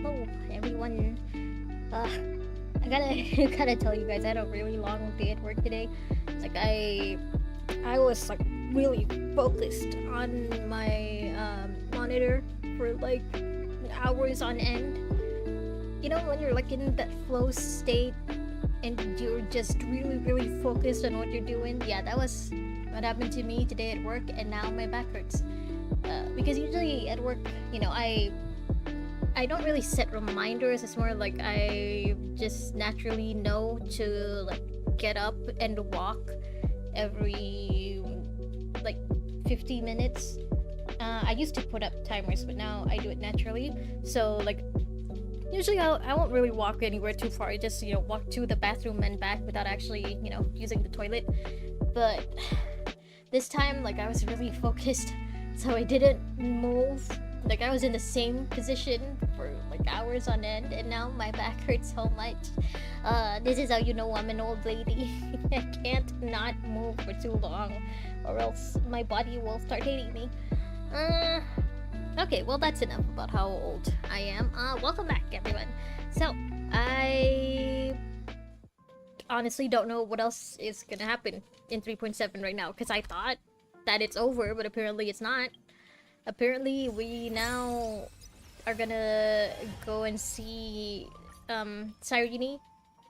Hello, everyone. Uh, I gotta tell you guys, I had a really long day at work today. Like I was like really focused on my monitor for like hours on end. You know when you're like in that flow state and you're just really focused on what you're doing. Yeah, that was what happened to me today at work, and now my back hurts. Because usually at work, I don't really set reminders. It's more like I just naturally know to like get up and walk every like 50 minutes. I used to put up timers, but now I do it naturally. So like usually I won't really walk anywhere too far. I just walk to the bathroom and back without actually using the toilet. But this time like I was really focused, so I didn't move. Like I was in the same position for like hours on end, and now my back hurts so much. This is how you know I'm an old lady. I can't not move for too long, or else my body will start hating me. Okay, well that's enough about how old I am. Welcome back, everyone. So I honestly don't know what else is gonna happen in 3.7 right now, because I thought that it's over, but apparently it's not. Apparently, we now are gonna go and see Cyrene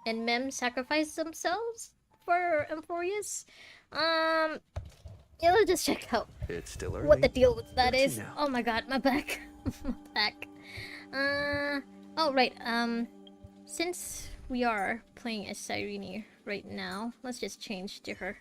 and Mem sacrifice themselves for Amphoreus. Yeah, let's just check out It's still early. what the deal with that Where's is. she now? Oh my god, my back. My back. Oh right, since we are playing as Cyrene right now, let's just change to her.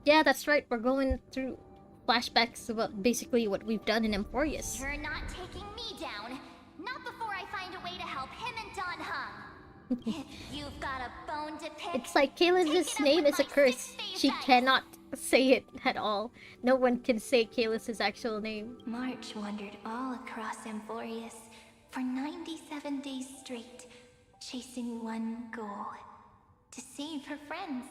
Yeah, that's right, we're going through flashbacks about basically what we've done in Amphoreus. You're not taking me down. Not before I find a way to help him and Don Hung. If you've got a bone to pick, It's like Kaelus's name is a curse. She cannot say it at all. No one can say Kaelus's actual name. March wandered all across Amphoreus for 97 days straight, chasing one goal: to save her friends.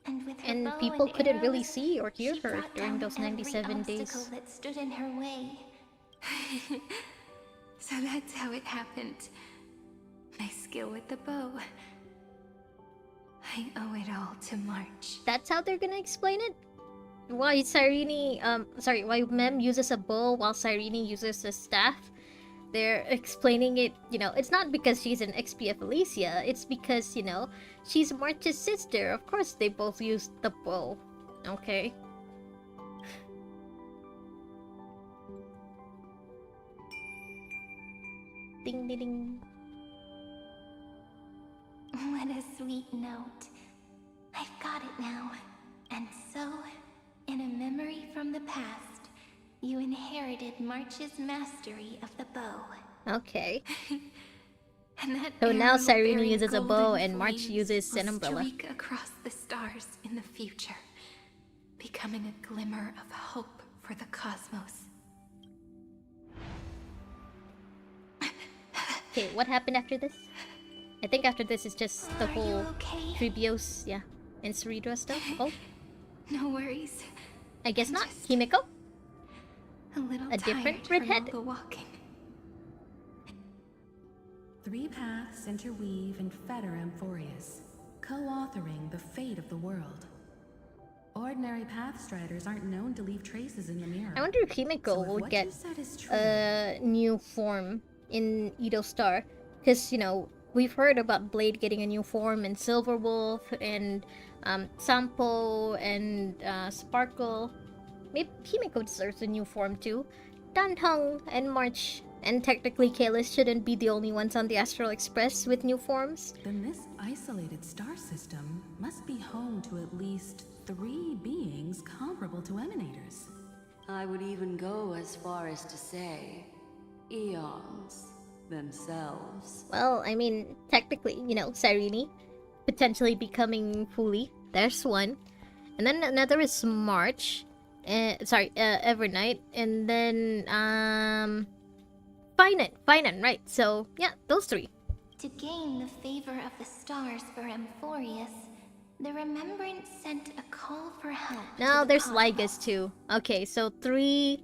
And with her And bow people and couldn't really arrows, see or hear she her brought during down those every 97 days. obstacle that stood in her way. So that's how it happened. My skill with the bow. I owe it all to March. That's how they're gonna explain it? Why why Mem uses a bow while Cyrene uses a staff? They're explaining it, it's not because she's an XP of Alicia, it's because, she's March's sister. Of course they both used the bow. Okay. Ding ding ding. What a sweet note. I've got it now. And so, in a memory from the past, you inherited March's mastery of the bow. Okay. And that So now arrow Cyrene bearing uses a bow golden and March flames uses an will umbrella. streak across the stars in the future, becoming a glimmer of hope for the cosmos. Okay, what happened after this? I think after this is just the Are you whole okay? Tribios, yeah, and Ceredra stuff. Oh, No worries. I guess I'm not. just Kimiko? A little A different tired from all redhead? the walking. Three paths interweave and fetter Amphoreus, co-authoring the fate of the world. Ordinary pathstriders aren't known to leave traces in the mirror. I wonder if Kimiko So if will what get you said is true, a new form in Edo Star. Because, we've heard about Blade getting a new form, and Silverwolf, and Sampo, and Sparkle. Maybe Kimiko deserves a new form too. Danheng and March. And technically Kaelus shouldn't be the only ones on the Astral Express with new forms. then this isolated star system must be home to at least 3 beings comparable to emanators. I would even go as far as to say, eons themselves. Well, I mean, technically, Cyrene potentially becoming Fuli. There's one. And then another is March. Evernight. And then, Finan, right. So, yeah, those 3. To gain the favor of the stars for Amphoreus, the Remembrance sent a call for help. Now to the there's cosmos. Ligas too. Okay, so 3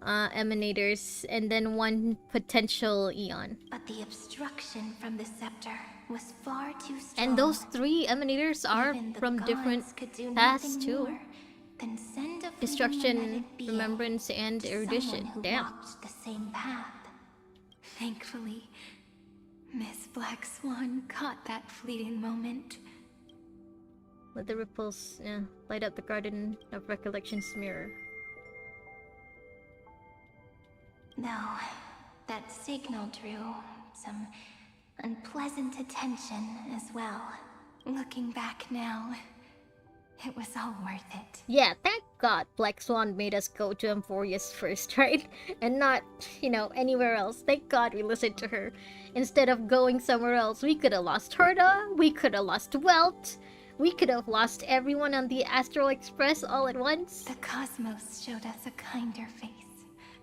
emanators and then one potential Eon. But the obstruction from the scepter was far too strong. And those 3 emanators are Even the from gods different could do paths nothing too. more than send a fleeting Destruction, magnetic being remembrance, and to erudition. someone who Damn. walked the same path. Thankfully, Miss Black Swan caught that fleeting moment. Let the ripples light up the garden of recollection's mirror. Though that signal drew some unpleasant attention as well. Looking back now, it was all worth it. Yeah, thank God Black Swan made us go to Amphoreus first, right? And not, anywhere else. Thank God we listened to her. Instead of going somewhere else, we could have lost Herda, we could have lost Welt, we could have lost everyone on the Astral Express all at once. The cosmos showed us a kinder face.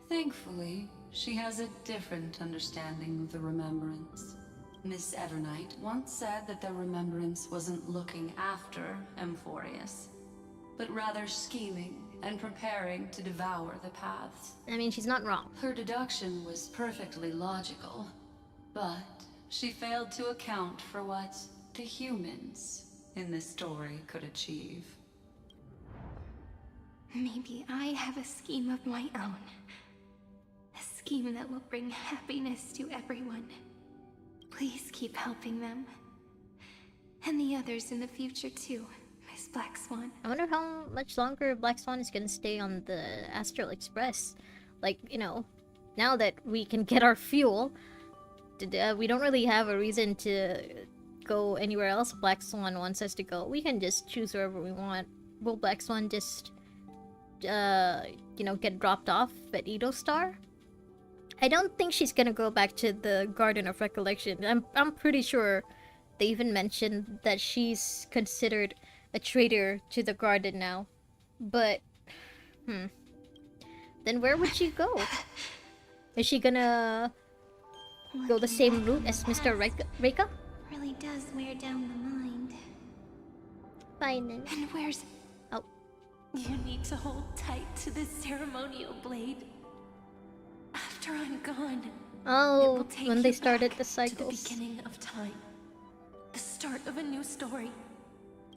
Thankfully, she has a different understanding of the Remembrance. Miss Evernight once said that the Remembrance wasn't looking after Amphoreus, but rather scheming and preparing to devour the paths. I mean, she's not wrong. Her deduction was perfectly logical, but she failed to account for what the humans in this story could achieve. Maybe I have a scheme of my own. A scheme that will bring happiness to everyone. Please keep helping them. And the others in the future too, Miss Black Swan. I wonder how much longer Black Swan is gonna stay on the Astral Express. Like, now that we can get our fuel, we don't really have a reason to go anywhere else Black Swan wants us to go. We can just choose wherever we want. Will Black Swan just, get dropped off at Edo Star? I don't think she's gonna go back to the Garden of Recollection. I'm pretty sure they even mentioned that she's considered a traitor to the garden now. But, then where would she go? Is she gonna go the same route as Mr. Reika? Really does wear down the mind. Fine then. And where's... Oh. You need to hold tight to this ceremonial blade. After I'm gone, Oh, when they started the to the cycles. beginning of time. The start of a new story.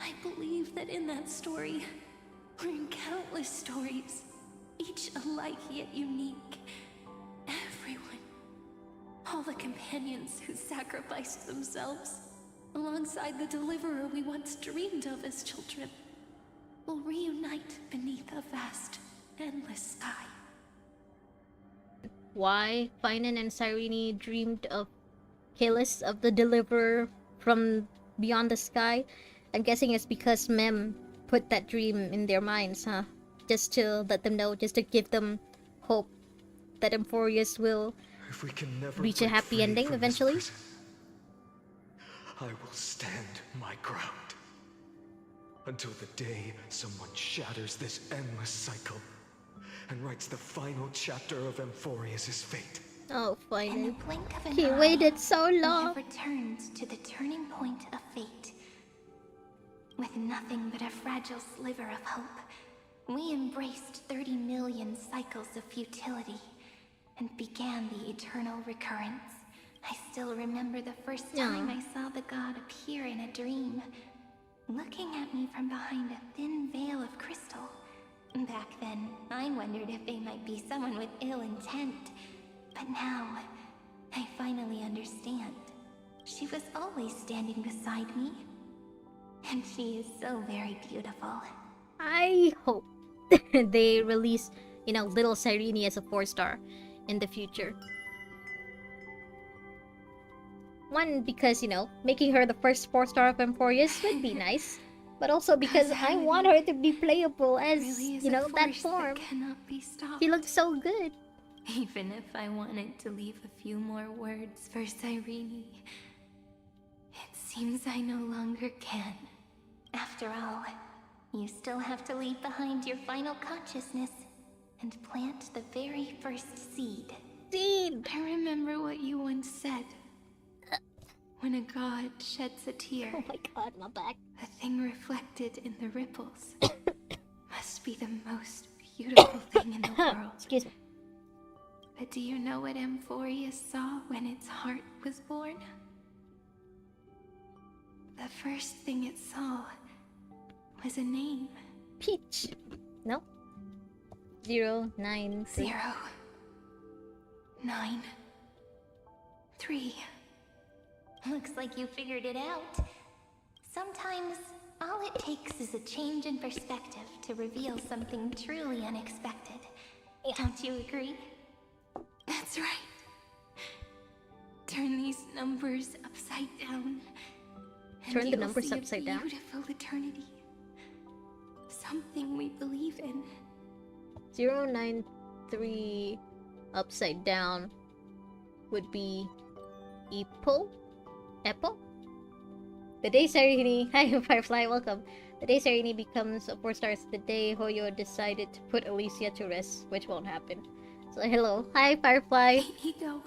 I believe that in that story, or in countless stories, each alike yet unique, everyone, all the companions who sacrificed themselves, alongside the deliverer we once dreamed of as children, will reunite beneath a vast, endless sky. Why Finan and Cyrene dreamed of Kalis, of the deliverer from beyond the sky? I'm guessing it's because Mem put that dream in their minds, huh? Just to let them know, just to give them hope that Amphoreus will If we can never reach a break happy free ending from this eventually. prison, I will stand my ground. Until the day someone shatters this endless cycle and writes the final chapter of Amphoreus' fate. Oh, In the Finan. blink of an He eye, waited so we long. have returned to the turning point of fate. With nothing but a fragile sliver of hope, we embraced 30 million cycles of futility and began the eternal recurrence. I still remember the first time I saw the god appear in a dream, looking at me from behind a thin veil of crystal. Back then, I wondered if they might be someone with ill intent. But now, I finally understand. She was always standing beside me. And she is so very beautiful. I hope they release, little Cyrene as a 4-star in the future. One, because, making her the first 4-star of Amphoreus would be nice. But also because I want her to be playable as, Really is that a force form. that cannot be stopped. She looks so good. Even if I wanted to leave a few more words for Cyrene, it seems I no longer can. After all, you still have to leave behind your final consciousness and plant the very first seed. Seed! I remember what you once said. When a god sheds a tear, Oh my god, my back. the thing reflected in the ripples must be the most beautiful thing in the world. Excuse me. But do you know what Amphoreus saw when its heart was born? The first thing it saw was a name. Peach. No. 093. 0, 9, 3. Looks like you figured it out. Sometimes, all it takes is a change in perspective to reveal something truly unexpected. Don't you agree? That's right. Turn these numbers upside down. And Turn the you'll numbers see upside a down? beautiful eternity. Something we believe in. 093 upside down would be Apple? Apple? The day Sarini, hi Firefly, welcome. The day Sarini becomes a 4-star is the day Hoyo decided to put Alicia to rest, which won't happen. So hello, hi Firefly. Ego.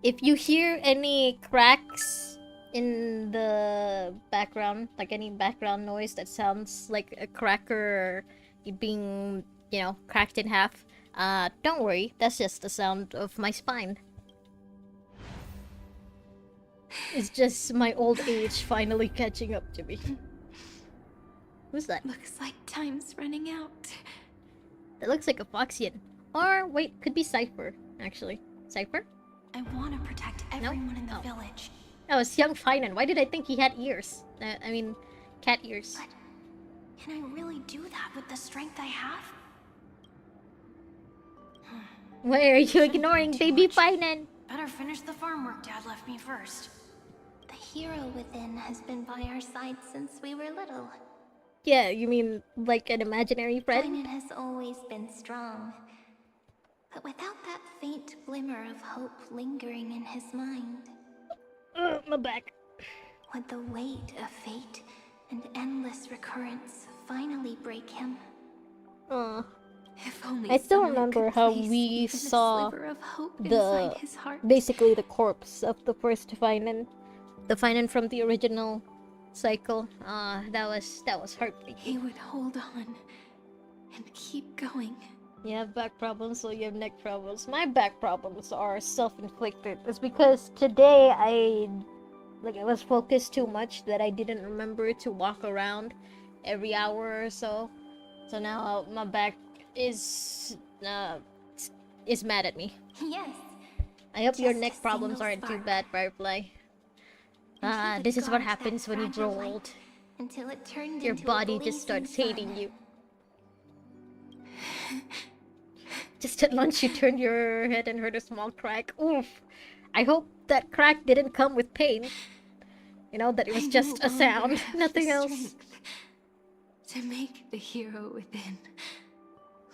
If you hear any cracks in the background, like any background noise that sounds like a cracker being, you know, cracked in half, don't worry, that's just the sound of my spine. It's just my old age finally catching up to me. Who's that? Looks like time's running out. That looks like a Foxian. Or, wait, could be Cypher, actually. Cypher? I want to protect everyone in the village. Oh, it's young Finan. Why did I think he had ears? I mean, cat ears. But can I really do that with the strength I have? Why are you ignoring baby Finan? Better finish the farm work Dad left me first. The hero within has been by our side since we were little. Yeah, you mean like an imaginary friend? Finan has always been strong. But without that faint glimmer of hope lingering in his mind, My back. would the weight of fate and endless recurrence finally break him? If only I still someone remember could how place we even a saw sliver of hope the inside his heart. basically the corpse of the first Finan, the Finan from the original cycle. That was heartbreaking. He would hold on and keep going. You have back problems, so you have neck problems. My back problems are self-inflicted. It's because today I was focused too much that I didn't remember to walk around every hour or so. So now my back is mad at me. Yes. I hope your Just neck a problems single aren't too spark. bad, Firefly. And he would This is what guard that happens when you grow fragile light old. until it turned Your into a body just starts blazing hating sun. you. Just at lunch, you turned your head and heard a small crack. Oof. I hope that crack didn't come with pain. You know, that it was I just no a sound, longer have nothing the else. strength to make the hero within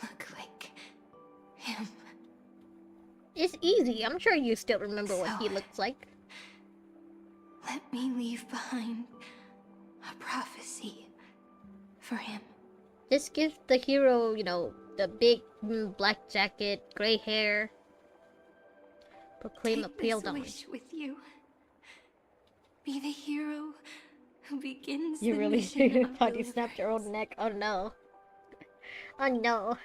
look like him. It's easy. I'm sure you still remember what he So- looks like. Let me leave behind a prophecy for him. Just give the hero, you know, the big black jacket, gray hair. Proclaim a Take pale this dawn. wish with you. Be the hero who begins You the really mission of body snapped your deliverance. own neck. Oh no. Oh no.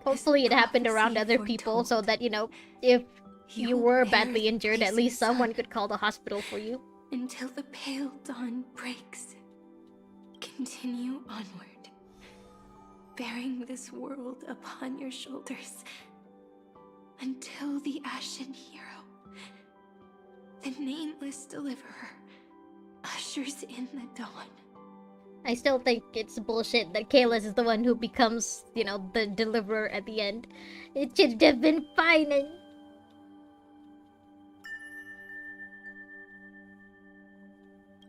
Hopefully it happened around prophecy other people so foretold. that, you know, if you You'll were bear badly the injured, at blazing least someone sun could call the hospital for you. until the pale dawn breaks. Continue onward, bearing this world upon your shoulders until the Ashen Hero, the nameless deliverer, ushers in the dawn. I still think it's bullshit that Kalis is the one who becomes, you know, the deliverer at the end. It should have been fine.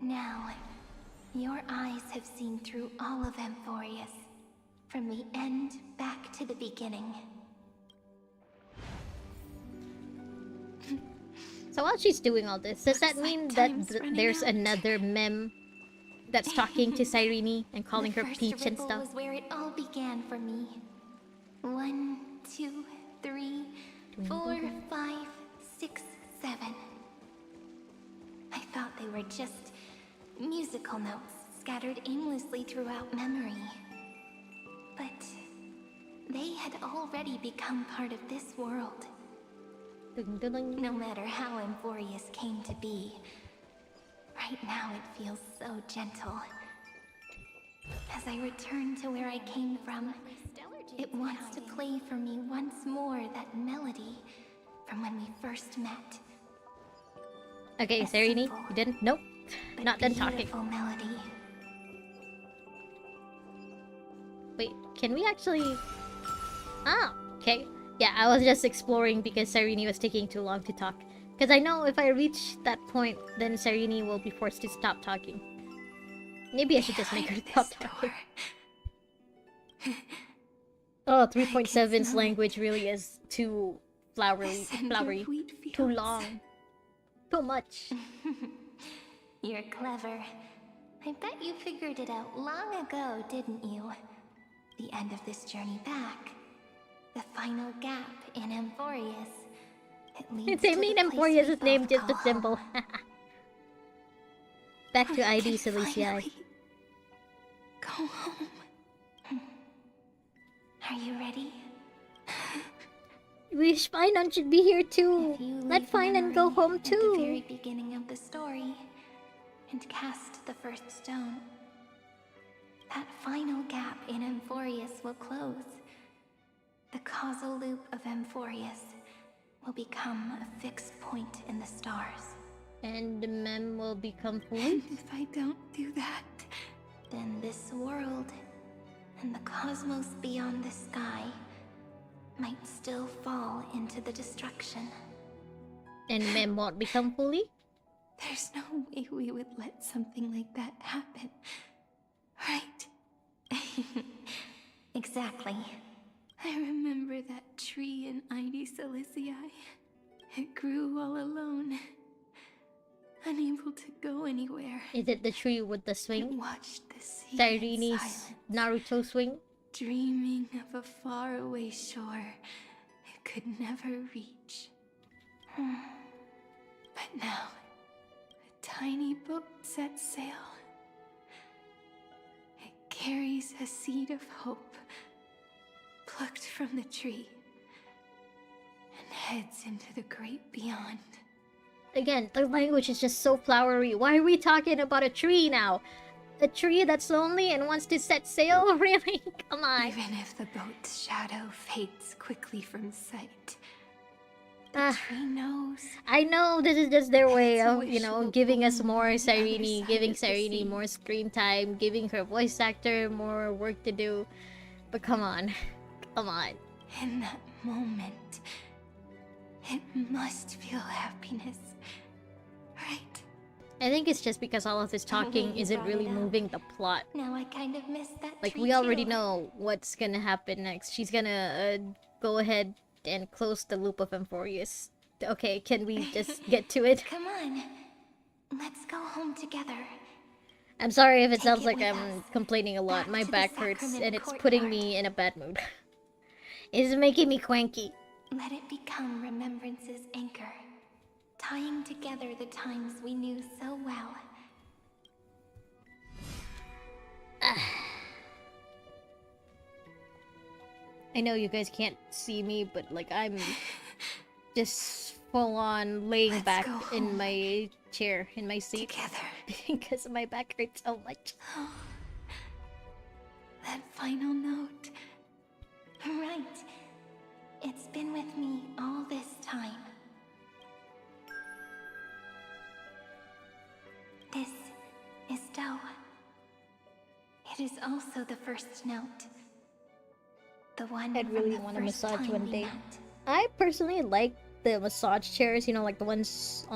Now, your eyes have seen through all of Amphoreus, from the end back to the beginning. So while she's doing all this, does that Looks like mean that time's running there's out. another mem that's talking to Cyrene and calling The her first Peach and ripple stuff? was where it all began for me. 1, 2, 3, 4, 5, 6, 7. I thought they were just musical notes scattered aimlessly throughout memory. But They had already become part of this world. Dun, dun, dun. No matter how Amphoreus came to be, right now it feels so gentle. As I return to where I came from, it wants to play for me once more that melody from when we first met. Okay, A Serini, simple you didn't? Nope. but Not done talking. beautiful melody. Wait, can we actually... Ah, okay. Yeah, I was just exploring because Serini was taking too long to talk. Because I know if I reach that point, then Serini will be forced to stop talking. Maybe I should just make her stop talking. Oh, 3.7's language really is too flowery, too long, too much. You're clever. I bet you figured it out long ago, didn't you? The end of this journey back. The final gap in Amphoreus. It leads They to made the place Amphoreus' we name both just a call symbol. home. Back to We ID can Silesia. finally go home. Are you ready? Wish Finon should be here too. If you Let leave Finon go memory home at the very too. beginning of the story and cast the first stone, that final gap in Amphoreus will close. The causal loop of Amphoreus will become a fixed point in the stars. And the mem will become full. And if I don't do that, then this world and the cosmos beyond the sky might still fall into the destruction. And mem won't become fully? There's no way we would let something like that happen, right? Exactly. I remember that tree in ID Silicii. It grew all alone, unable to go anywhere. Is it the tree with the It swing? watched the sea in Cyreni's silence, Naruto swing? dreaming of a faraway shore it could never reach. But now, a tiny boat sets sail. It carries a seed of hope, plucked from the tree, and heads into the great beyond. Again, the language is just so flowery. Why are we talking about a tree now? A tree that's lonely and wants to set sail? Really? Come on. Even if the boat's shadow fades quickly from sight, the Ah. tree knows. I know this is just their way Its of, wish will giving us bloom more on the other Cyrene, side giving of the Cyrene sea. more screen time, giving her voice actor more work to do. But come on. Come on. In that moment, it must feel happiness, right? I think it's just because all of this talking You isn't brought really it up. moving the plot. Now I kind of miss that Like, tree we already too. know what's gonna happen next. She's gonna go ahead and close the loop of Amphoreus. Okay, can we just get to it? Come on, let's go home together. I'm sorry if it Take sounds it like with I'm us. complaining a lot. Back My to the back hurts Sacrament and it's putting courtyard. me in a bad mood. It's making me cranky. Let it become remembrance's anchor, tying together the times we knew so well. I know you guys can't see me, but like I'm just full on laying Let's back go in home. my chair, in my seat, Together. because my back hurts so much. That final note. Right. It's been with me all this time. This is Do. It is also the first note. The one I'd from really the want a first massage time one we day. met. I personally like the massage chairs, like the ones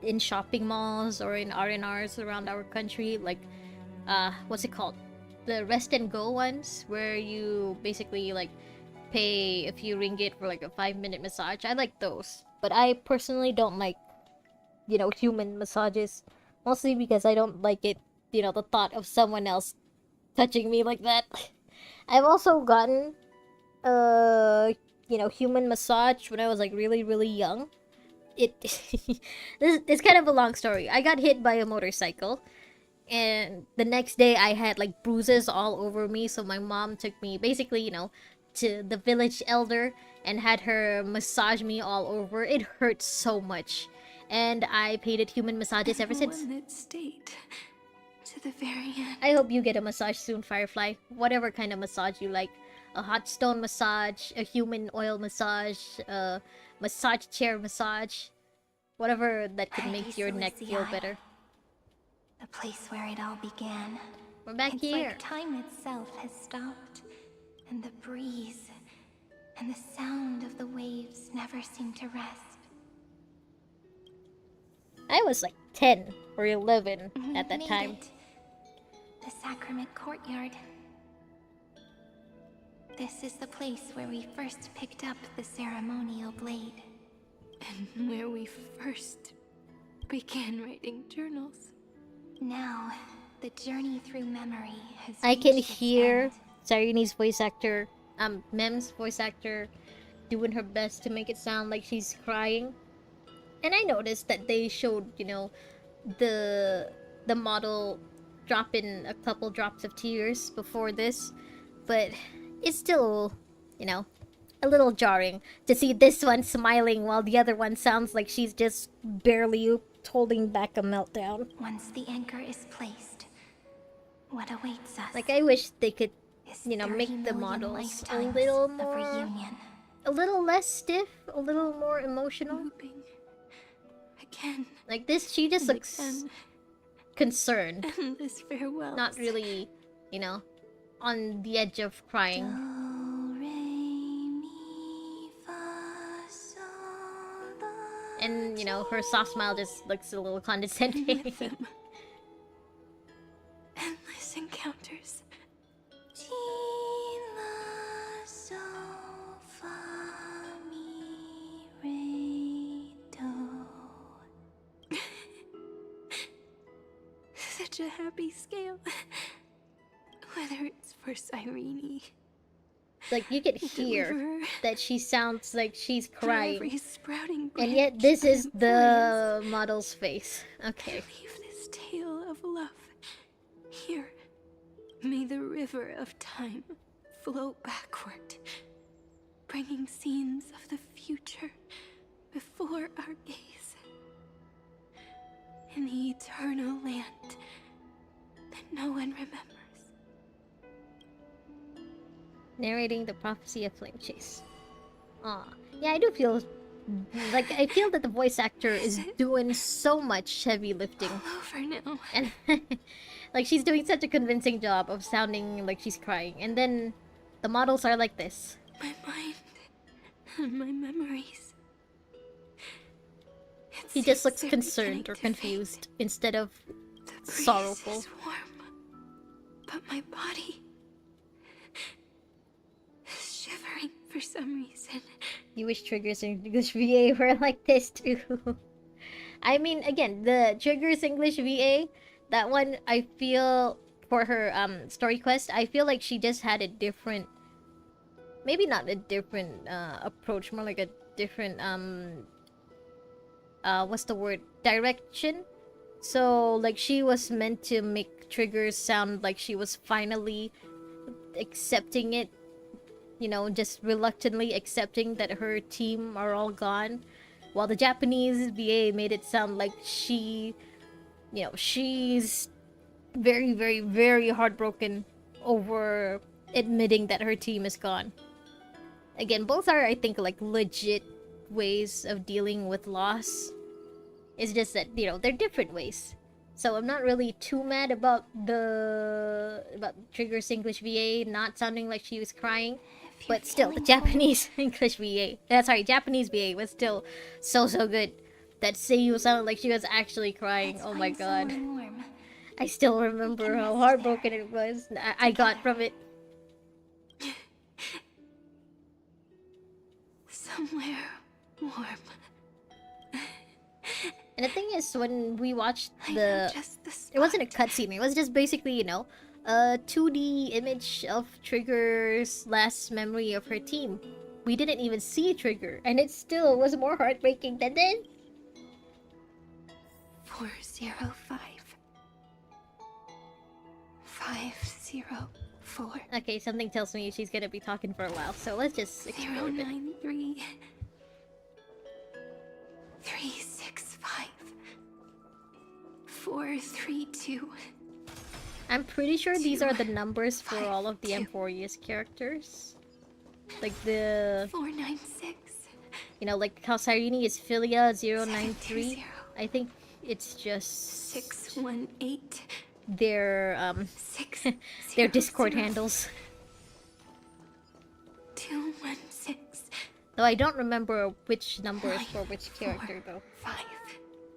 in shopping malls or in R&Rs around our country, like what's it called? The rest and go ones where you basically like pay a few ringgit for like a 5-minute massage. I like those. But I personally don't like human massages, mostly because I don't like it, the thought of someone else touching me like that. I've also gotten human massage when I was like really really young. It's kind of a long story. I got hit by a motorcycle and the next day I had like bruises all over me, so my mom took me, basically, to the village elder and had her massage me all over. It hurt so much. And I hated human massages ever since. One that stayed to the very end. I hope you get a massage soon, Firefly. Whatever kind of massage you like. A hot stone massage, a human oil massage, a massage chair massage. Whatever that could make your neck feel better. The place where it all began. We're back It's here. like time itself has stopped. And the breeze and the sound of the waves never seem to rest. I was like 10 or 11 We at that made time. it. The sacrament courtyard. This is the place where we first picked up the ceremonial blade. And where we first began writing journals. Now, the journey through memory has I can reached its hear end. Sarini's voice actor, Mem's voice actor, doing her best to make it sound like she's crying. And I noticed that they showed, you know, the model dropping a couple drops of tears before this, but it's still, you know, a little jarring to see this one smiling while the other one sounds like she's just barely holding back a meltdown. Once the anchor is placed, what awaits us? Like, I wish they could, is you know, 30 make the million models a lifetimes little of more, reunion. a little less stiff, a little more emotional. Looping. Again. Like this, she just and looks again. concerned, Endless farewells. not really, you know, on the edge of crying. Do, re, mi, fa, sol, la, And, you know, her soft smile just looks a little condescending. With them. Endless encounters. ti, la, sol, fa, mi, re, do. Such a happy scale. Whether it's for Cyrene, Like, you can hear Deliverer, that she sounds like she's for every crying. sprouting And yet, branch this of is the Amphoreus. model's face. Okay. Leave this tale of love here. May the river of time flow backward, bringing scenes of the future before our gaze. In the eternal land that no one remembers. Narrating the prophecy of Flame Chase. Aw. Yeah, I do feel... Like, I feel that the voice actor is doing so much heavy lifting. All over now. And like she's doing such a convincing job of sounding like she's crying. And then the models are like this. My mind and my memories. It He just seems looks they're concerned or beginning to fade. confused instead of The breeze sorrowful. is warm, but my body is shivering for some reason. You wish Triggers English VA were like this too. I mean, again, the Triggers English VA, that one, I feel for her story quest, I feel like she just had a different, maybe not a different approach, more like a different what's the word, direction. So like she was meant to make Triggers sound like she was finally accepting it, you know, just reluctantly accepting that her team are all gone, while the Japanese VA made it sound like she, you know, she's very, very, very heartbroken over admitting that her team is gone. Again, both are, I think, like legit ways of dealing with loss. It's just that, you know, they're different ways. So I'm not really too mad about Trigger's English VA not sounding like she was crying. But still, the Japanese English VA, Japanese VA was still so good. That Seiyu sounded like she was actually crying. Oh my god. Warm. I still remember how heartbroken it was I got from it. Somewhere warm. And the thing is, when we watched I know the... just the It wasn't a spot. cutscene, it was just basically, you know, a 2D image of Trigger's last memory of her team. We didn't even see Trigger, and it still was more heartbreaking than this. 405. 505. Okay, something tells me she's gonna be talking for a while, so let's just explore it. 093 365 432. I'm pretty sure these are the numbers for all of the Amphoreus characters. Like the... 496. You know, like how Cyrene is Philia 093. I think it's just... 618. Their, 6 their Discord handles. 216. Though I don't remember which number is for which character, though. 5.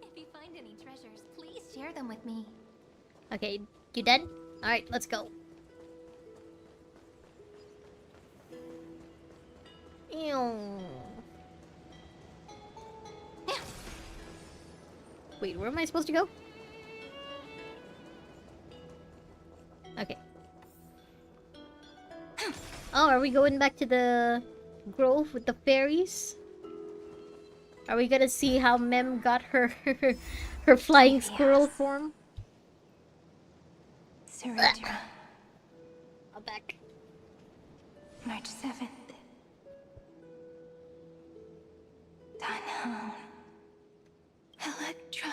If you find any treasures, please share them with me. Okay, you done? Alright, let's go. Ew. Wait, where am I supposed to go? Okay. Oh, are we going back to the grove with the fairies? Are we gonna see how Mem got her her flying squirrel form? Saritra. I'm back. March 7th. Dunhound. Electra.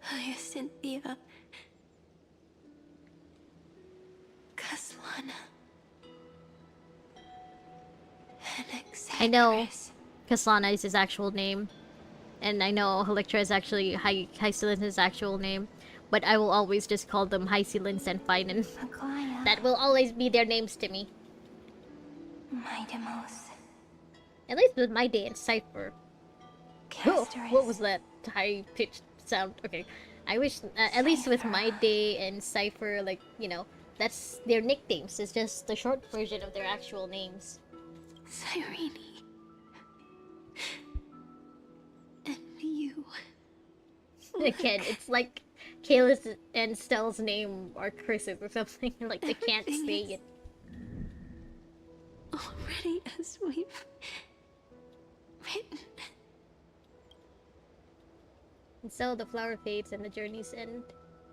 Hyacinthia. Kaslana. I know Kaslana is his actual name. And I know Electra is actually Hycelin's actual name. But I will always just call them Hycelins and Finan. Aglaya. That will always be their names to me. Midamos. At least with my day in Cypher. Oh, Castoris. what was that high-pitched sound? Okay. I wish, at least with my day and Cypher, like, you know, that's their nicknames. It's just the short version of their actual names. Cyrene. And you. Again, it's like Kayla's and Stell's name are cursive or something. Like, they can't say it. Already as we've written. And so the flower fades and the journey's end.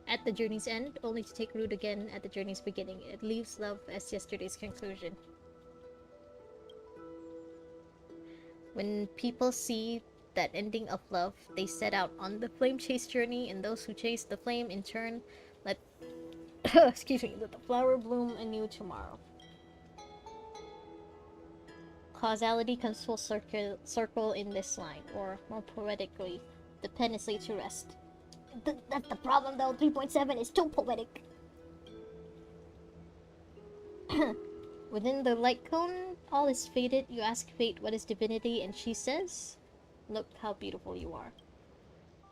At the journey's end, only to take root again at the journey's beginning. It leaves love as yesterday's conclusion. When people see that ending of love, they set out on the flame chase journey, and those who chase the flame in turn let excuse me, let the flower bloom anew tomorrow. Causality comes full circle in this line, or more poetically, the pen is laid to rest. That's the problem though, 3.7 is too poetic. Within the light cone, all is faded. You ask fate what is divinity, and she says, look how beautiful you are.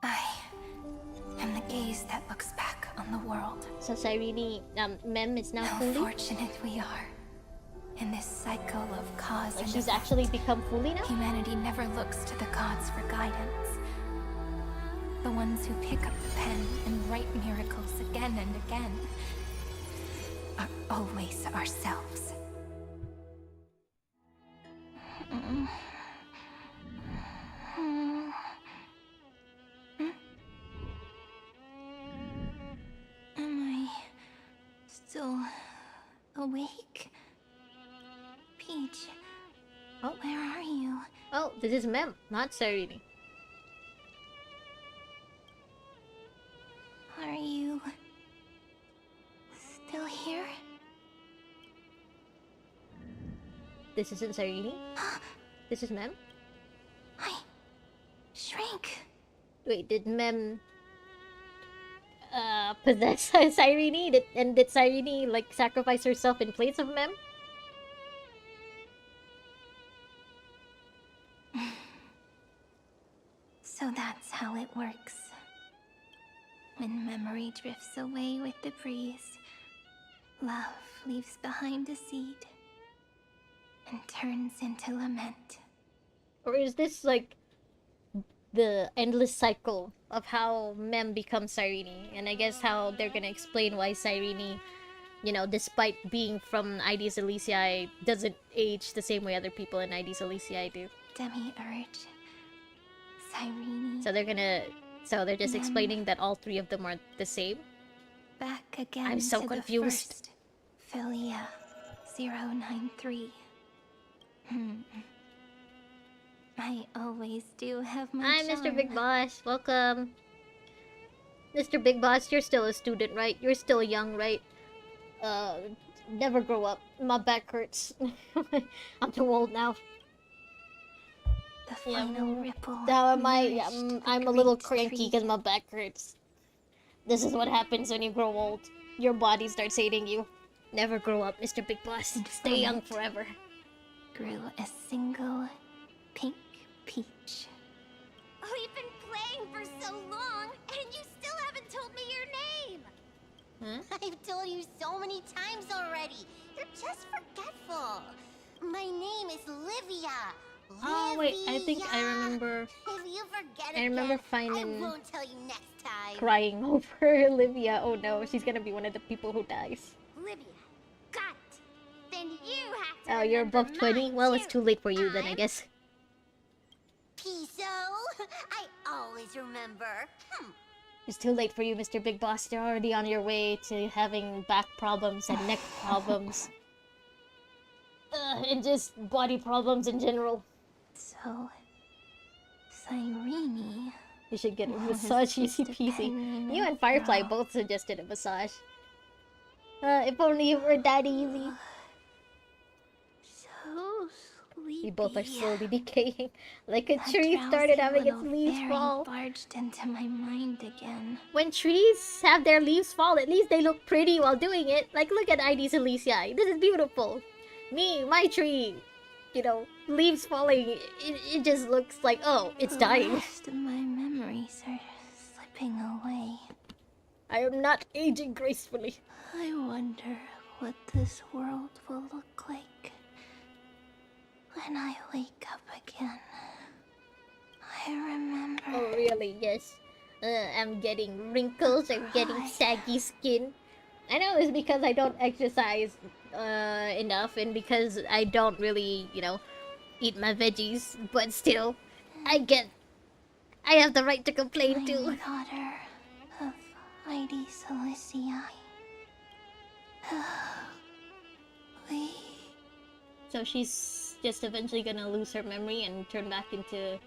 I am the gaze that looks back on the world. So Cyrene, Mem is now How fully? fortunate we are. In this cycle of cause Like and she's effect, actually become fully now? humanity never looks to the gods for guidance. The ones who pick up the pen and write miracles again and again are always ourselves. Am I still awake? Peach, Oh. where are you? Oh, this is Mem, not Cyrene. Are you still here? This isn't Cyrene. This is Mem. I shrank. Wait, did Mem possess Cyrene? Did Cyrene like sacrifice herself in place of Mem? So that's how it works. When memory drifts away with the breeze, love leaves behind a seed and turns into lament. Or is this like the endless cycle of how Mem becomes Cyrene? And I guess how they're gonna explain why Cyrene, you know, despite being from ID's Elysiae, doesn't age the same way other people in ID's Elysiae do. Demi-urge, Cyrene, So they're just Mem. explaining that all three of them are the same. back again. I'm so to confused. The first Philia 093. I always do have my Hi, Mr. charm. Big Boss. Welcome. Mr. Big Boss, you're still a student, right? You're still young, right? Never grow up. My back hurts. I'm too old now. The final ripple. Now nourished the I'm a little great cranky tree. because my back hurts. This is what happens when you grow old. Your body starts hating you. Never grow up, Mr. Big Boss. And Stay from young it forever. Grew a single pink peach. We've been playing for so long, and you still haven't told me your name! Huh? I've told you so many times already. You're just forgetful. My name is Livia. Oh wait, I think I Livia. remember If you forget I remember again, finding- I won't tell you next time. crying over Olivia. Oh no, she's gonna be one of the people who dies. Livia, got it. Then you have to Oh, you're remember above 20? mine, Well, it's too. too late for you then, I I'm guess. Piso. I always remember. It's too late for you, Mr. Big Boss. You're already on your way to having back problems and neck problems. And just body problems in general. So, Cyrene. You should get a was massage, just easy a peasy. penman You and Firefly after all. both suggested a massage. If only it were that easy. So sleepy. We both are slowly decaying. Like a That tree started drowsy having its little leaves fairy fall. barged into my mind again. When trees have their leaves fall, at least they look pretty while doing it. Like, look at ID's Elysia. This is beautiful. Me, my tree, you know, leaves falling. It just looks like, oh, it's The dying. rest of my memories are slipping away. I am not aging gracefully. I wonder what this world will look like when I wake up again. I remember. Oh, really? Yes. I'm getting wrinkles. I'm getting saggy skin. I know it's because I don't exercise enough and because I don't really, you know, eat my veggies. But still, I have the right to complain too. Tiny daughter of Heidi Celestii. We So she's just eventually gonna lose her memory and turn back into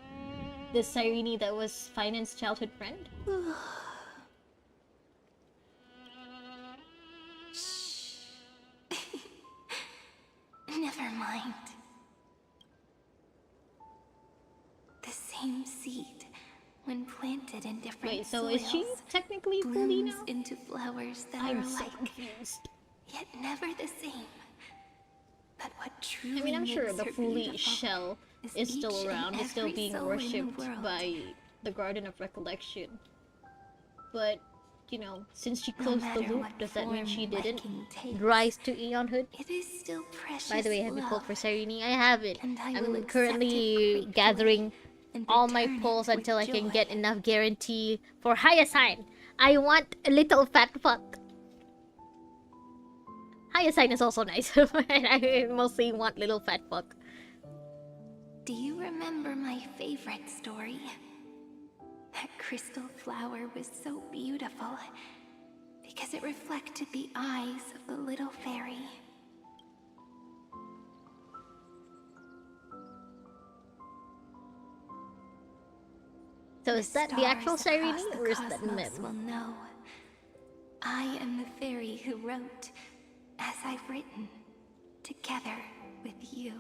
the Cyrene that was Finance's childhood friend? never mind. The same seed, when planted in different Wait, so soils, is she technically fully blooms now? into flowers that I'm are so alike, confused. yet never the same. But what I truly mean, I'm sure makes the her Fuli beautiful shell is each still and around. It's still every being soul in the worshipped world. by the Garden of Recollection. But, you know, since she No closed the matter loop, what does that mean form she didn't liking takes, rise to Eonhood? It is still precious. By the way, have you love, pulled for Cyrene? I haven't. and I will I'm accept currently it gratefully gathering and all my return it pulls with until I can joy. get enough guarantee for Hyacinth. I want a little fat fuck. Hyacinth is also nice, but I mostly want little fat fuck. Do you remember my favorite story? That crystal flower was so beautiful because it reflected the eyes of the little fairy. So is that the actual stars Cyrene, across the or is that cosmos Mem? will know. I am the fairy who wrote, as I've written, together with you.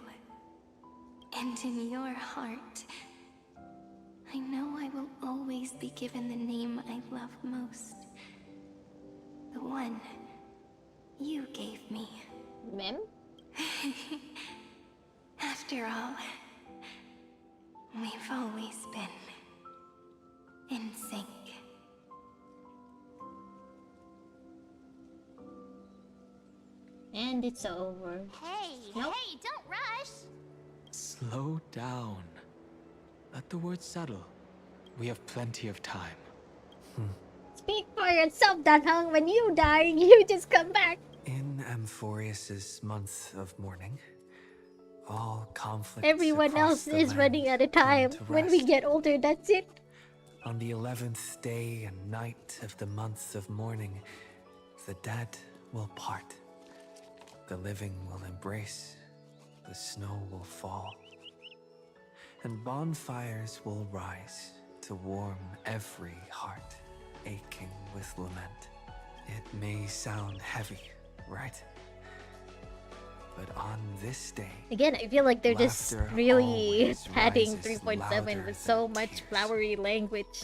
And in your heart, I know I will always be given the name I love most. The one you gave me. Mem? After all, we've always been in sync. And it's over. Hey, Nope. hey, don't rush. Slow down. Let the words settle. We have plenty of time. Speak for yourself, Danheng. When you die, you just come back. In Amphoreus's month of mourning, all conflicts Everyone across else the is land running out of come time. to When we rest. get older, that's it. On the 11th day and night of the month of mourning, The dead will part. The living will embrace. The snow will fall. And bonfires will rise to warm every heart aching with lament. It may sound heavy, right? But on this day, Again, I feel like they're just laughter really always padding rises 3.7 louder with so than much tears. flowery language.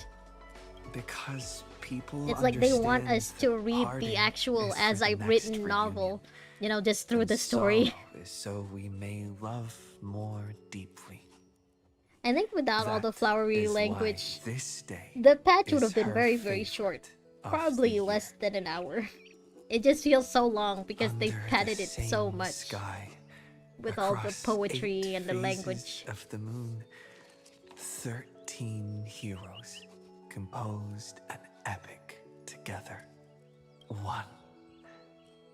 Because people It's like they want understand us to that read parting the actual is for as the I've next written reunion, novel, you know, just through and the story. sorrow is so we may love more deeply. I think without all the That flowery is why language, this day the patch would is have been her very, very short. favorite of Probably the less year. than an hour. It just feels so long because they've Under padded the it so same much sky, with all the across poetry 8 and the phases language. of the moon, 13 heroes composed an epic together. 1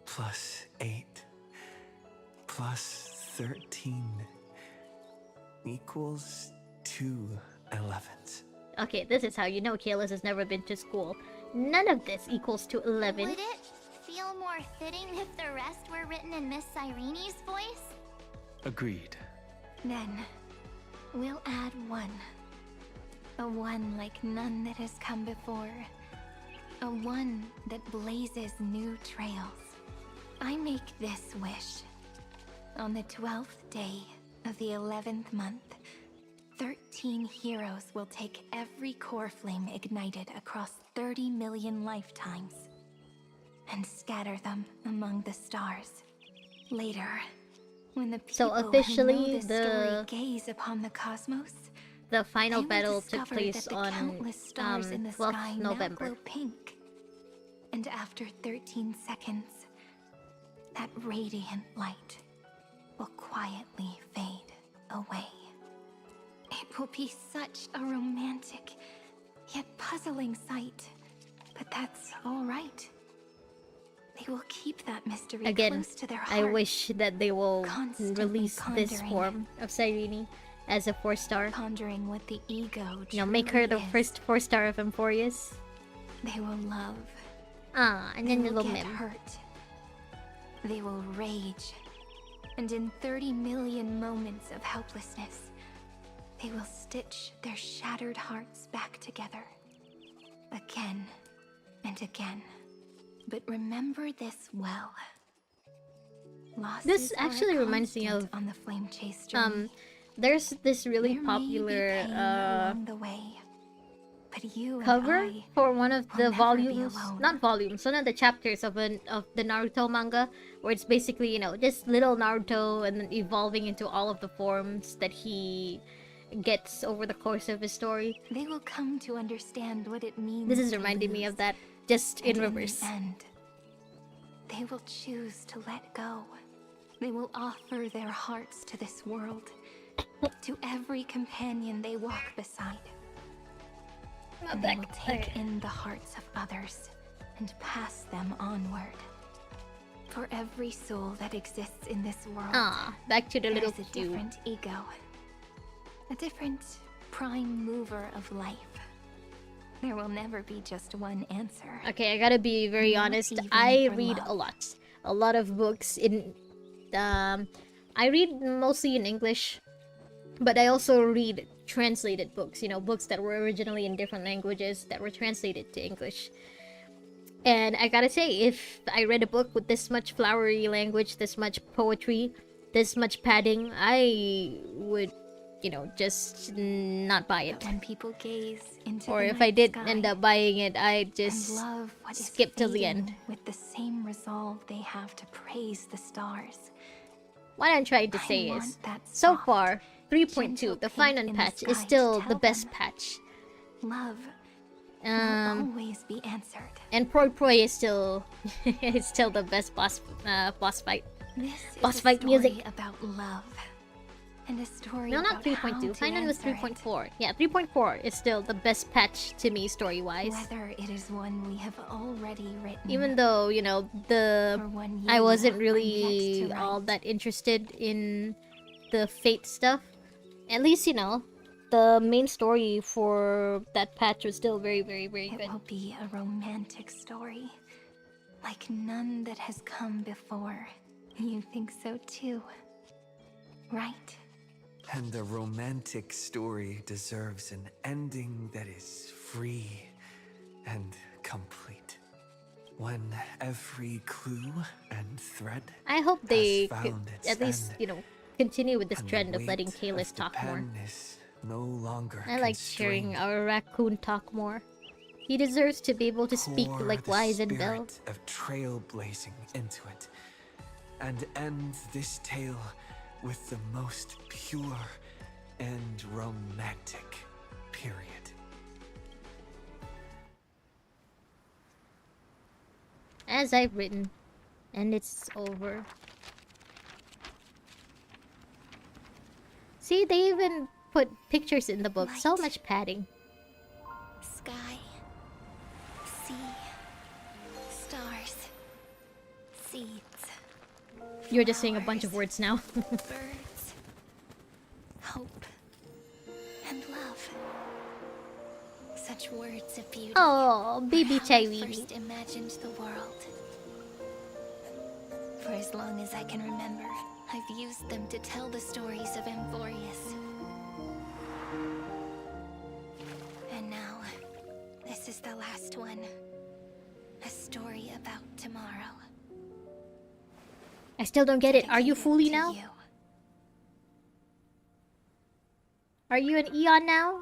plus 8 plus 13 equals 2 11s. Okay, this is how you know Kalis has never been to school. None of this equals to 11. Would it feel more fitting if the rest were written in Miss Irene's voice? Agreed. Then, we'll add one. A one like none that has come before. A one that blazes new trails. I make this wish. On the 12th day of the 11th month, 13 heroes will take every core flame ignited across 30 million lifetimes and scatter them among the stars. Later, when the So people officially, who know the the- story gaze upon the cosmos, The final they will battle took discover place that the on countless stars in the 12th sky now November. glow pink. And after 13 seconds, that radiant light will quietly fade away. It will be such a romantic, yet puzzling sight. But that's all right. They will keep that mystery Again, close to their I heart. wish that they will Constantly release this pondering. form of Cyrene as a 4-star. Pondering what the ego You know, make her the truly is. first 4-star of Amphoreus. They will love. Ah, and They then will little get Mim. hurt. They will rage. And in 30 million moments of helplessness, they will stitch their shattered hearts back together. Again and again. But remember this well. Losses are a actually reminds me constant of, on the flame chase journey. There's this really There may be popular pain along the way, but you cover and I for one of will the never be volumes, alone. not volumes, one of the chapters of the Naruto manga, where it's basically, you know, just little Naruto and then evolving into all of the forms that he gets over the course of his story. They will come to understand what it means. This is to reminding me lose. of that, just in And reverse. the end, they will choose to let go. They will offer their hearts to this world, to every companion they walk beside. And they will take in the hearts of others and pass them onward. For every soul that exists in this world, Ah, back to the little there's a cube. different ego, a different prime mover of life. There will never be just one answer. Okay, I gotta be very Not honest. even I for read love. a lot of books in. I read mostly in English, but I also read translated books. You know, books that were originally in different languages that were translated to English. And I gotta say, if I read a book with this much flowery language, this much poetry, this much padding, I would, you know, just not buy it. But when people gaze into Or the if I night did sky end up buying it, I'd and just love what is skip till the fading end. with the same resolve they have to praise the stars. What I'm trying to I say want is, that so soft, far, 3.2, gentle the paint final in the patch, is sky to still the tell best them. patch. Love will always be answered. And Proi is still, it's still the best boss fight. This Boss is a fight story music. about love. And a story No, not about how 3.2. to Final was answer it. 3.4. Yeah, 3.4 is still the best patch to me story-wise. Whether it is one we have already written, Even though, you know, or one I you wasn't are really yet to all write. that interested in the Fate stuff. At least, you know, the main story for that patch was still very, very, very It good. will be a romantic story. like none that has come before. You think so too, right? And a romantic story deserves an ending that is free and complete. When every clue and thread I hope they has could found its at least, end, you know, continue with this and the trend of letting weight Kalis of the talk more. pen is no longer I like hearing constrained. our raccoon talk more. He deserves to be able to speak Pour like the Wise and Bell. spirit of trailblazing into it, and end this tale with the most pure and romantic period. As I've written, and it's over. See, they even put pictures in the book. So Light. much padding. Sky, sea, stars, seeds, You're just saying a bunch of words now. birds, hope, and love. Such words of beauty. Oh, baby How I Chai first imagined the world. For as long as I can remember, I've used them to tell the stories of Amphoreus. And now, this is the last one. A story about tomorrow. I still don't get it. Are you Dedicated fully to now? you. Are you an Eon now?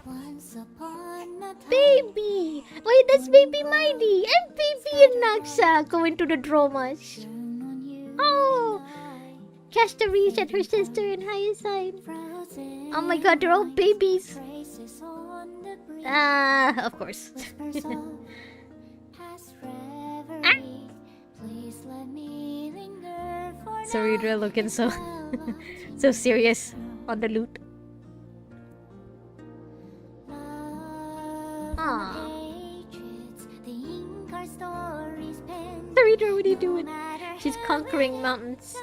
Once upon a time. Baby! Wait, that's Baby Mighty! And Baby and Naksha going to the dramas. Oh! Castareach and her sister in Hyacinth. Oh my god, they're all babies. Ah, of course. Sarita looking so so serious on the loot. Aww. Sarita, what are you doing? She's conquering mountains.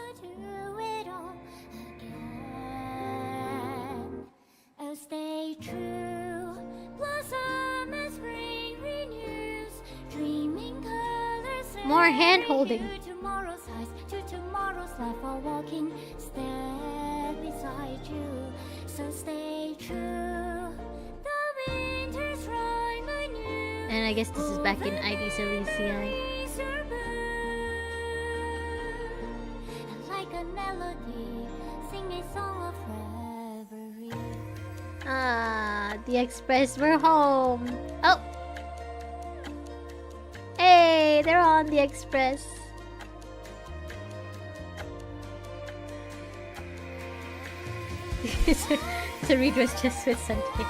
Stay true, blossom as spring renews, dreaming colors. More hand holding. Tomorrow's eyes, to tomorrow's life, while walking step beside you. So stay true. The winter's rhyme anew. And I guess this is back in ID Cilicia. Like a melody, sing a song of reverie. Ah, the Express, we're home. Oh! Hey, they're on the Express. Ceredra's just with Sunday.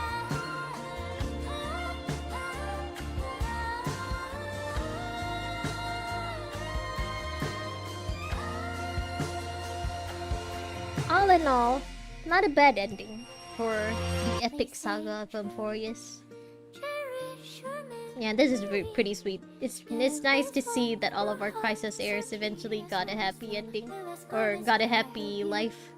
All in all, not a bad ending for the epic saga of Amphoreus. Yeah, this is pretty sweet. It's nice to see that all of our Crisis heirs eventually got a happy ending. Or got a happy life.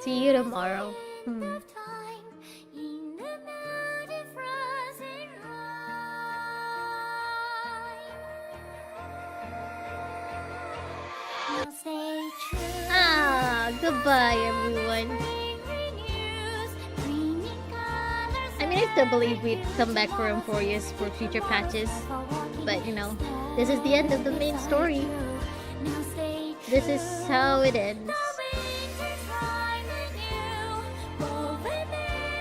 See you tomorrow. Ah, goodbye everyone. I mean, I still believe we'd come back for Amphoreus for future patches. But, you know, this is the end of the main story. This is how it ends.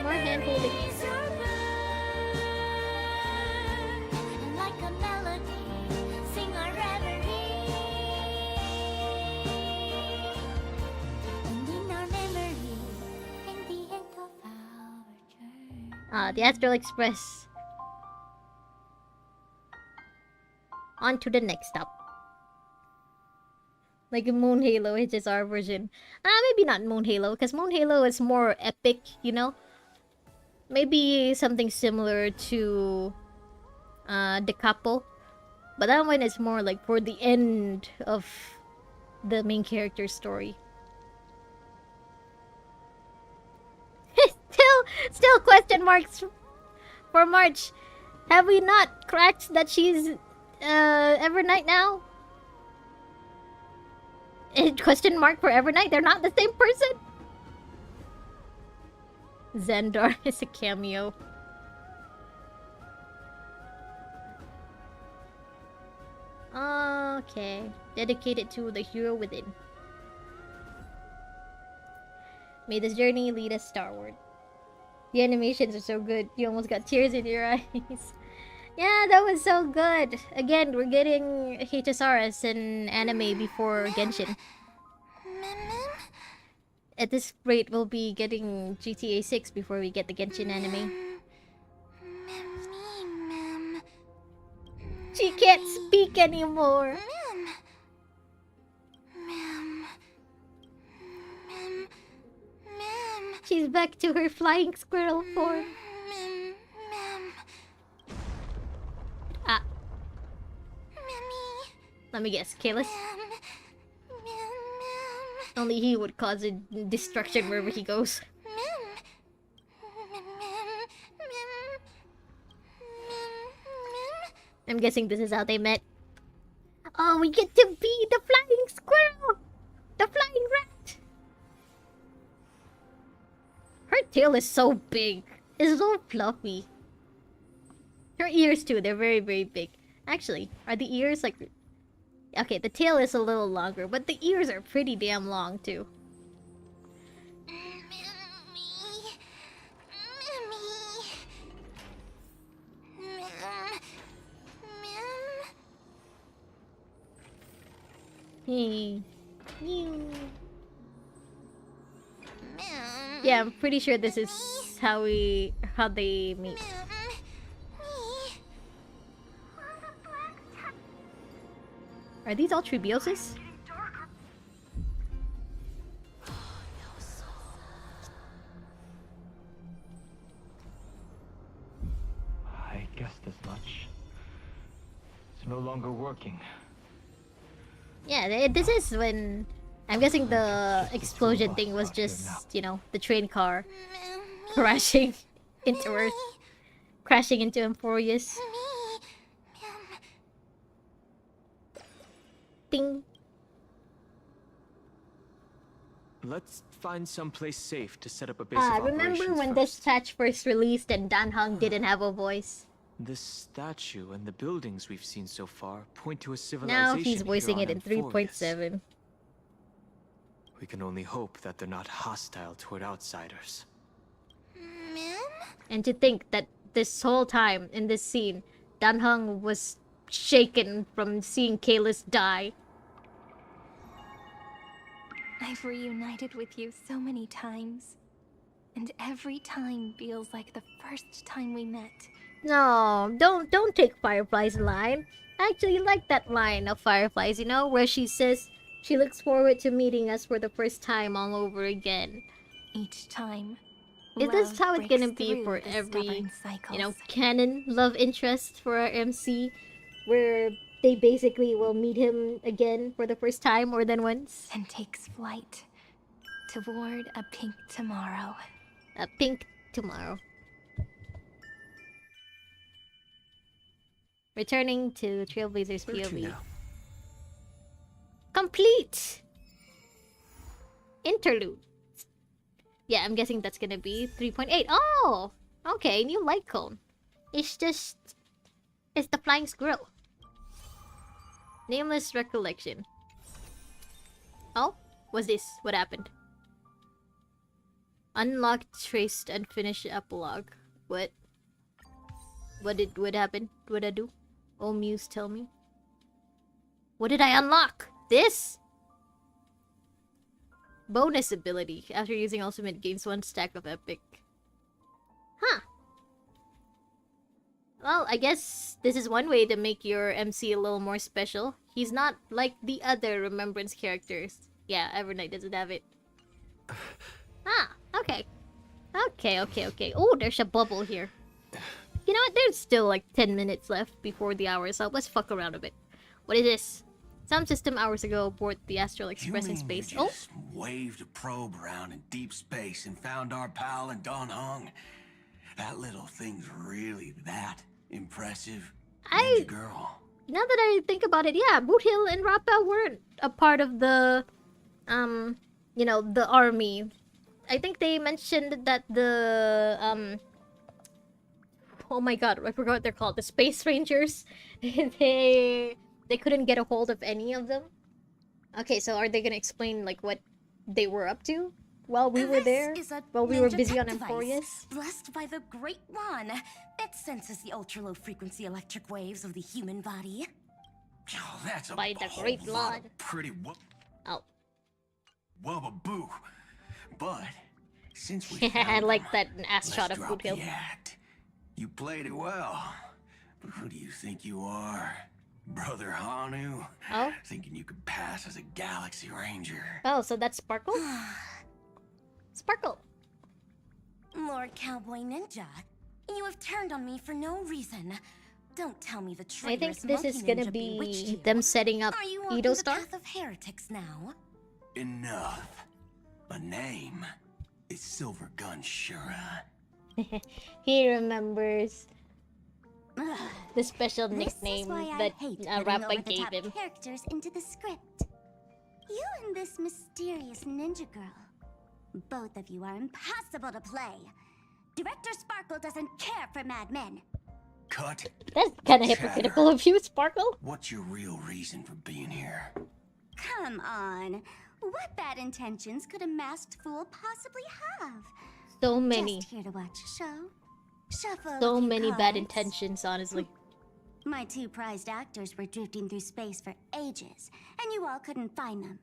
More hand holding. Like a melody, sing our reverie. And in our memory, in the end of our journey. The Astral Express. On to the next stop. Like Moon Halo, which is our version. Maybe not Moon Halo, because Moon Halo is more epic, you know? Maybe something similar to the Capo. But that one is more like for the end of the main character's story. Still question marks for March. Have we not cracked that she's Evernight now? Question mark for Evernight? They're not the same person? Xandar is a cameo. Okay. Dedicated to the hero within. May this journey lead us starward. The animations are so good. You almost got tears in your eyes. Yeah, that was so good. Again, we're getting HSRs in anime before Genshin. At this rate, we'll be getting GTA 6 before we get the Genshin anime. She can't speak anymore. She's back to her flying squirrel form. Ah. Let me guess, Kalis? Only he would cause a destruction wherever he goes. I'm guessing this is how they met. Oh, we get to be the flying squirrel! The flying rat! Her tail is so big. It's so fluffy. Her ears too, they're very, very big. Actually, are the ears like... Okay, the tail is a little longer, but the ears are pretty damn long too. Hey. Yeah, I'm pretty sure this is how they meet. Are these all Tribiosis? I guessed as much. It's no longer working. Yeah, this is when... I'm guessing the explosion thing was just, you know, the train car crashing into Earth. Crashing into Amphoreus. Ding. Let's find someplace safe to set up a base of operations remember when this first. patch first released and Dan Heng didn't have a voice? This statue and the buildings we've seen so far point to a Now civilization he's voicing here it on in Amphoreus. 3.7. We can only hope that they're not hostile toward outsiders. And to think that this whole time in this scene, Dan Heng was shaken from seeing Kalis die. I've reunited with you so many times. And every time feels like the first time we met. No, don't take Firefly's line. I actually like that line of Firefly's, you know, where she says she looks forward to meeting us for the first time all over again. Each time. Is this how it's gonna breaks be through for the every, stubborn you know, cycles. canon love interest for our MC? Where they basically will meet him again for the first time more than once? And takes flight toward a pink tomorrow. A pink tomorrow. Returning to Trailblazers Where to POV. now? Complete! Interlude. Yeah, I'm guessing that's gonna be 3.8. Oh! Okay, new light cone. It's just... It's the flying squirrel. Nameless recollection. Oh? What's this? What happened? Unlocked, traced, unfinished epilogue. What? What happened? What did I do? Oh, Muse, tell me. What did I unlock? This? Bonus ability. After using ultimate, gains 1 stack of epic. Huh. Well, I guess this is one way to make your MC a little more special. He's not like the other Remembrance characters. Yeah, Evernight doesn't have it. Ah, okay. Okay. Oh, there's a bubble here. You know what? There's still like 10 minutes left before the hour is up. Let's fuck around a bit. What is this? Sound system hours ago aboard the Astral Express in space. You Oh, just waved a probe around in deep space and found our pal and Don Hung. That little thing's really that impressive, I- Ninja girl. Now that I think about it, yeah, Boot Hill and Rappa weren't a part of the, the army. I think they mentioned that oh my god, I forgot what they're called. The Space Rangers. they couldn't get a hold of any of them. Okay, so are they gonna explain like what they were up to while we were there? While we were busy on Amphoreus? Blessed by the Great One. It senses the ultra-low frequency electric waves of the human body. Oh, that's a By the whole Great lot Lord. of pretty Oh. wubba-boo. But since we I found like them, that ass shot let's of drop Boot Hill. the act. You played it well. But who do you think you are? Brother Hanu? Oh? Thinking you could pass as a Galaxy Ranger. Oh, so that's Sparkle? Sparkle! Lord Cowboy Ninja, you have turned on me for no reason. Don't tell me the I think traitorous this is monkey gonna ninja bewitched be you. them setting up Are you walking Edo the Star? path of heretics now? Enough. A name is Silver Gun Shura. He remembers Ugh. the special This nickname is why I that hate putting Rappa over the gave top him. characters into the script. You and this mysterious ninja girl. Both of you are impossible to play. Director Sparkle doesn't care for madmen. Cut. That's kind of Chatter. hypocritical of you, Sparkle. What's your real reason for being here? Come on. What bad intentions could a masked fool possibly have? So many. Just here to watch a show. Shuffle So a few many bad cards. intentions, honestly. My two prized actors were drifting through space for ages, and you all couldn't find them.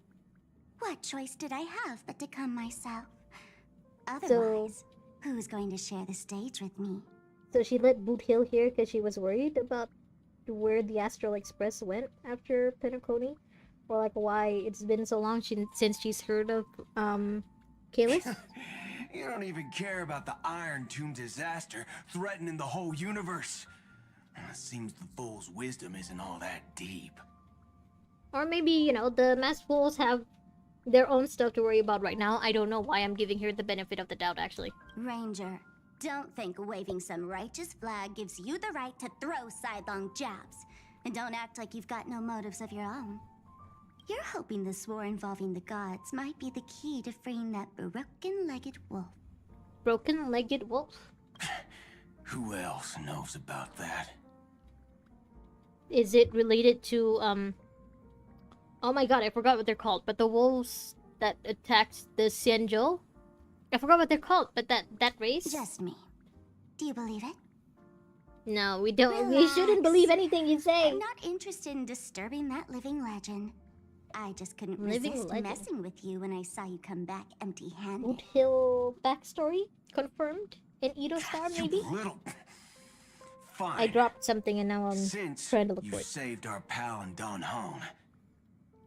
What choice did I have but to come myself? Otherwise, who's going to share the stage with me? So she let Boot Hill here because she was worried about where the Astral Express went after Penacony? Or like why it's been so long since she's heard of Kalis? You don't even care about the Iron Tomb disaster threatening the whole universe. It seems the fool's wisdom isn't all that deep. Or maybe, the masked fools have their own stuff to worry about right now. I don't know why I'm giving her the benefit of the doubt, actually. Ranger, don't think waving some righteous flag gives you the right to throw sidelong jabs. And don't act like you've got no motives of your own. You're hoping this war involving the gods might be the key to freeing that broken-legged wolf. Broken-legged wolf? Who else knows about that? Is it related to, oh my god, I forgot what they're called, but the wolves that attacked the Xianzhou? I forgot what they're called, but that race? Just me. Do you believe it? No, we don't. We Relax. shouldn't believe anything you say. I'm not interested in disturbing that living legend. I just couldn't Living resist legend. messing with you when I saw you come back empty-handed. Boot Hill backstory confirmed in Edo Star, maybe? You little... Fine. I dropped something and now I'm Since trying to look you for it. saved our pal and Don Hong,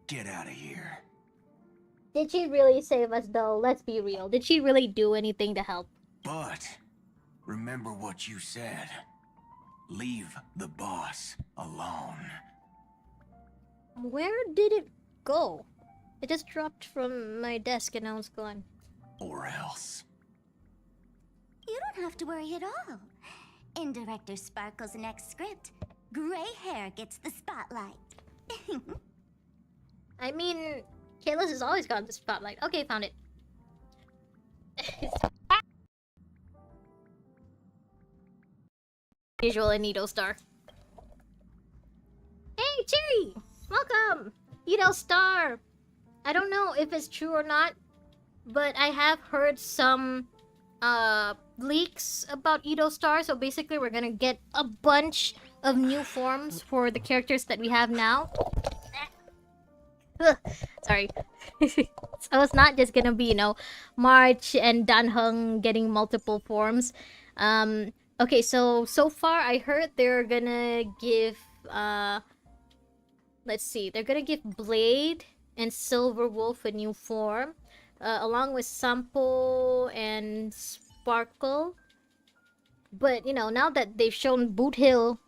get out of here. Did she really save us though? Let's be real. Did she really do anything to help? But remember what you said. Leave the boss alone. Where did it go? It just dropped from my desk and now it's gone. Or else. You don't have to worry at all. In Director Sparkle's next script, gray hair gets the spotlight. I mean, Kalis has always got the spotlight. Okay, found it. Visual in Edo Star. Hey, Cherry! Welcome! Edo Star! I don't know if it's true or not, but I have heard some leaks about Edo Star, so basically we're gonna get a bunch of new forms for the characters that we have now. Sorry. So it's not just gonna be, March and Danheng getting multiple forms. Okay, so far I heard they're gonna give, let's see, they're gonna give Blade and Silver Wolf a new form, along with Sampo and Sparkle. But, now that they've shown Boot Hill,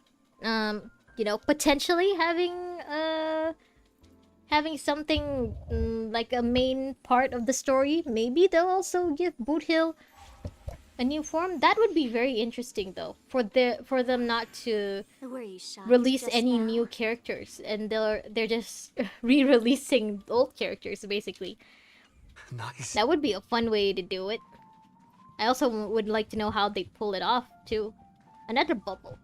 potentially having something like a main part of the story, maybe they'll also give Boot Hill A new form? That would be very interesting though. For them not to Were you shocked release just any now? new characters, and they're just re-releasing old characters basically. Nice. That would be a fun way to do it. I also would like to know how they pull it off too. Another bubble.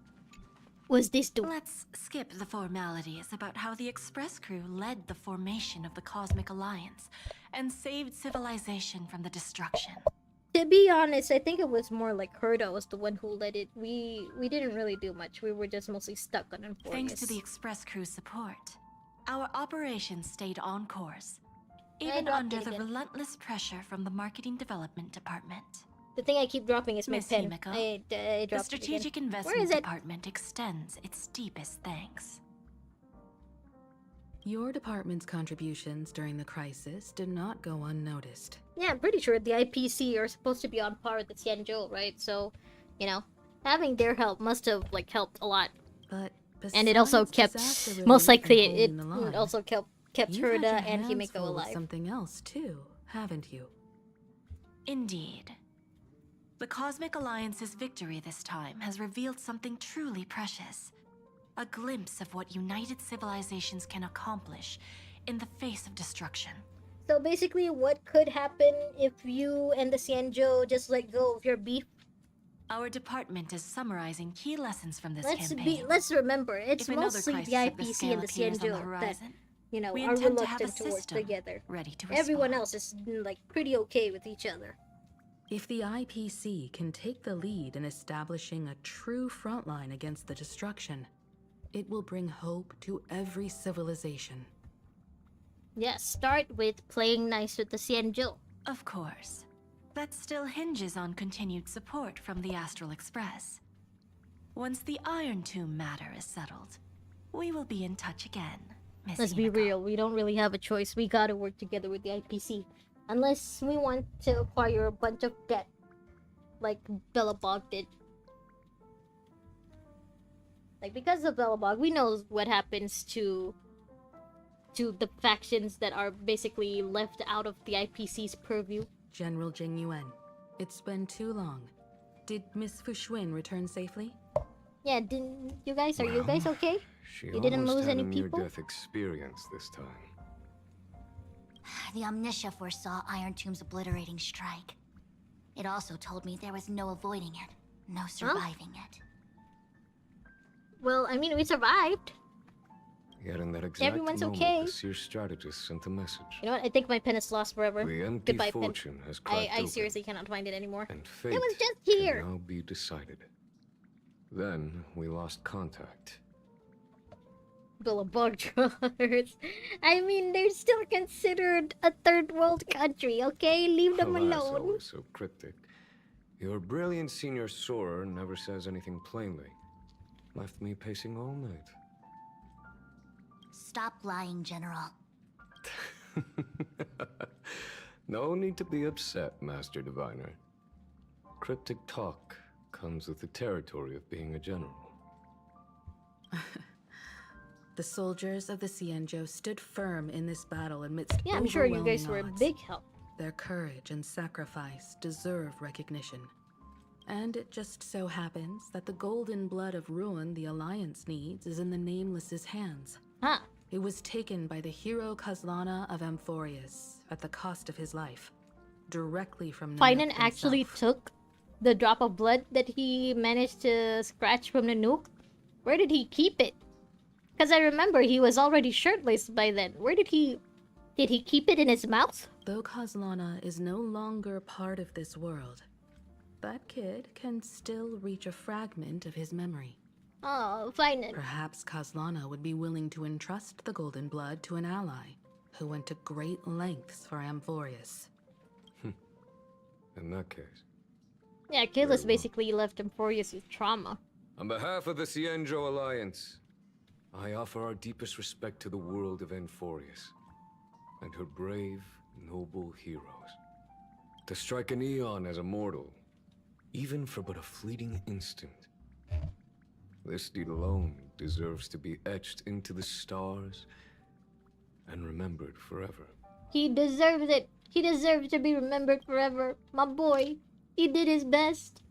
Was this the Let's skip the formalities about how the Express crew led the formation of the Cosmic Alliance and saved civilization from the destruction. To be honest, I think it was more like Herda was the one who led it. We didn't really do much. We were just mostly stuck on Amphoreus. Thanks to the Express crew's support, our operations stayed on course, even dropped under it the again. relentless pressure from the Marketing Development Department. The thing I keep dropping is my Miss pen. Himiko, I The dropped Strategic it again. Where Investment is it? Department extends its deepest thanks. Your department's contributions during the crisis did not go unnoticed. Yeah, I'm pretty sure the IPC are supposed to be on par with the Xianzhou, right? So, you know, having their help must have like helped a lot. But And it also besides kept, disaster most relief likely, and it holding the line, also kept you've had Herda your and hands Himiko full with alive. something else too, haven't you? Indeed. The Cosmic Alliance's victory this time has revealed something truly precious. A glimpse of what united civilizations can accomplish in the face of destruction. So basically, what could happen if you and the Xianzhou just let go of your beef? Our department is summarizing key lessons from this campaign. Let's remember, it's If another mostly the crisis of the IPC scale and the appears on the Xianzhou that, horizon, you know, we are intend to have a reluctant to work system together. ready to Everyone respond. else is like pretty okay with each other. If the IPC can take the lead in establishing a true frontline against the destruction, it will bring hope to every civilization. Yes, start with playing nice with the Xianzhou. Of course. That still hinges on continued support from the Astral Express. Once the Iron Tomb matter is settled, we will be in touch again, Miss Let's be Himiko. real, we don't really have a choice. We gotta work together with the IPC. Unless we want to acquire a bunch of debt. Like Bellabog did. Like, because of Bellabog, we know what happens to the factions that are basically left out of the IPC's purview. General Jing Yuan, it's been too long. Did Miss Fuxuan return safely? Yeah, didn't you guys? Are you guys okay? She You didn't almost lose had any a people? near-death experience this time. The Omniscia foresaw Iron Tomb's obliterating strike. It also told me there was no avoiding it, no surviving it. Well, I mean, we survived. Yet in that exact Everyone's moment, okay. the seer strategist sent a message. You know what? I think my pen is lost forever. The empty Goodbye, pen. fortune has cracked I open, seriously cannot find it anymore. and fate It was just here. can now be decided. Then we lost contact. Billabong drawers. I mean, they're still considered a third world country, okay? Leave them Alas, alone. always so cryptic. Your brilliant senior soarer never says anything plainly. Left me pacing all night. Stop lying, General. No need to be upset, Master Diviner. Cryptic talk comes with the territory of being a general. The soldiers of the Xianzhou stood firm in this battle amidst Yeah, I'm sure you guys were a overwhelming odds. big help. Their courage and sacrifice deserve recognition. And it just so happens that the golden blood of ruin the Alliance needs is in the Nameless's hands. Huh. It was taken by the hero Kazlana of Amphoreus at the cost of his life, directly from Finan Nanook actually himself. took the drop of blood that he managed to scratch from the nuke. Where did he keep it? Because I remember he was already shirtless by then. Where did he keep it in his mouth? Though Kazlana is no longer part of this world, that kid can still reach a fragment of his memory. Oh, Finan. Perhaps Kazlana would be willing to entrust the golden blood to an ally who went to great lengths for Amphoreus. In that case, Yeah, Kayla's basically left Amphoreus with trauma. on behalf of the Xianzhou Alliance, I offer our deepest respect to the world of Amphoreus and her brave, noble heroes. To strike an eon as a mortal, even for but a fleeting instant, this deed alone deserves to be etched into the stars and remembered forever. He deserves it. He deserves to be remembered forever. My boy. He did his best.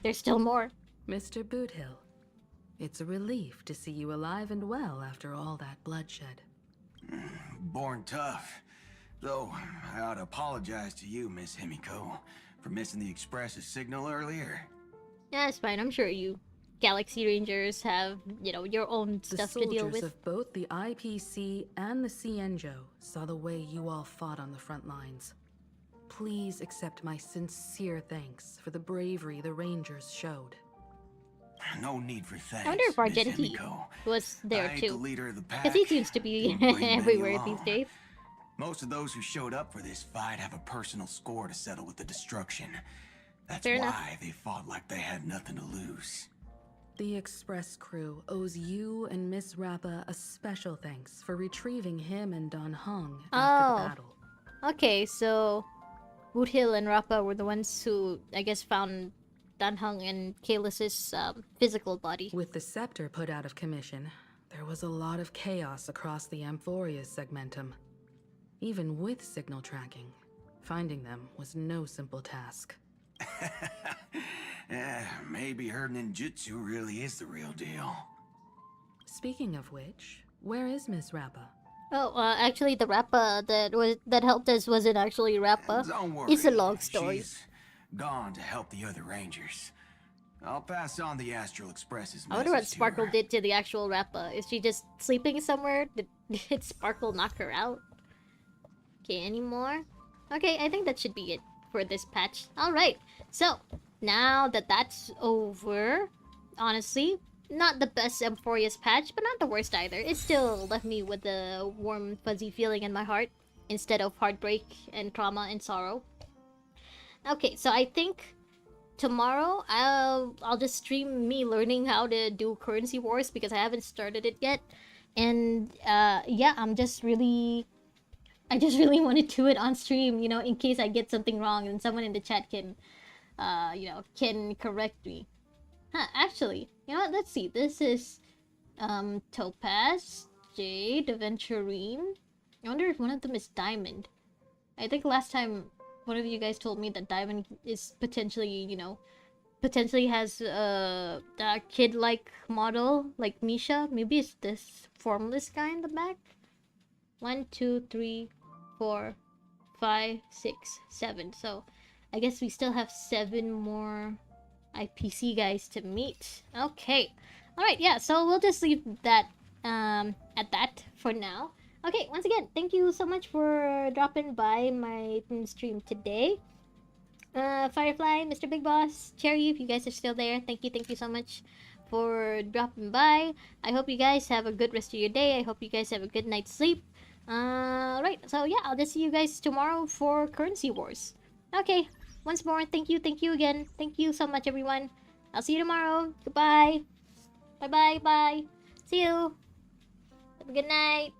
There's still more. Mr. Boothill, it's a relief to see you alive and well after all that bloodshed. Born tough. Though, I ought to apologize to you, Miss Himiko, for missing the Express's signal earlier. Yeah, it's fine. I'm sure you Galaxy Rangers have, you know, your own The stuff to deal soldiers with. of both the IPC and the Cienjo saw the way you all fought on the front lines. Please accept my sincere thanks for the bravery the Rangers showed. No need for thanks. I wonder if Miss Argenti Himiko. was there I ain't the too. leader of the pack. Because he seems to be Didn't bring many everywhere these along. days. Most of those who showed up for this fight have a personal score to settle with the destruction. That's Fair why enough. they fought like they had nothing to lose. The Express crew owes you and Miss Rappa a special thanks for retrieving him and Don Hung after Oh. the battle. Okay, so Boothill and Rappa were the ones who, I guess, found Danhung and Kaelus's physical body. With the scepter put out of commission, there was a lot of chaos across the Amphoreus segmentum. Even with signal tracking, finding them was no simple task. Maybe her ninjutsu really is the real deal. Speaking of which, where is Miss Rappa? Oh, actually, the Rappa that helped us wasn't actually Rappa. Don't worry. It's a long story. She's gone to help the other Rangers. I'll pass on the Astral Express's I wonder what message to Sparkle her. did to the actual Rappa. Is she just sleeping somewhere? Did Sparkle knock her out? Okay, any more? Okay, I think that should be it for this patch. Alright, so now that that's over, honestly, not the best Amphoreus patch, but not the worst either. It still left me with a warm, fuzzy feeling in my heart instead of heartbreak and trauma and sorrow. Okay, so I think tomorrow I'll just stream me learning how to do currency wars because I haven't started it yet. And yeah, I just really want to do it on stream, you know, in case I get something wrong and someone in the chat can you know, can correct me. Huh, actually, you know what? Let's see. This is Topaz, Jade, Aventurine. I wonder if one of them is Diamond. I think last time one of you guys told me that Diamond is potentially, you know, potentially has a kid-like model like Misha. Maybe it's this formless guy in the back. 1, 2, 3, 4, 5, 6, 7. So I guess we still have 7 more IPC guys to meet. Okay. Alright, yeah, so we'll just leave that at that for now. Okay, once again, thank you so much for dropping by my stream today. Firefly, Mr. Big Boss, Cherry, if you guys are still there, thank you so much for dropping by. I hope you guys have a good rest of your day. I hope you guys have a good night's sleep. Right, so yeah, I'll just see you guys tomorrow for Currency Wars. Okay, once more, thank you again. Thank you so much, everyone. I'll see you tomorrow. Goodbye. Bye. See you. Have a good night.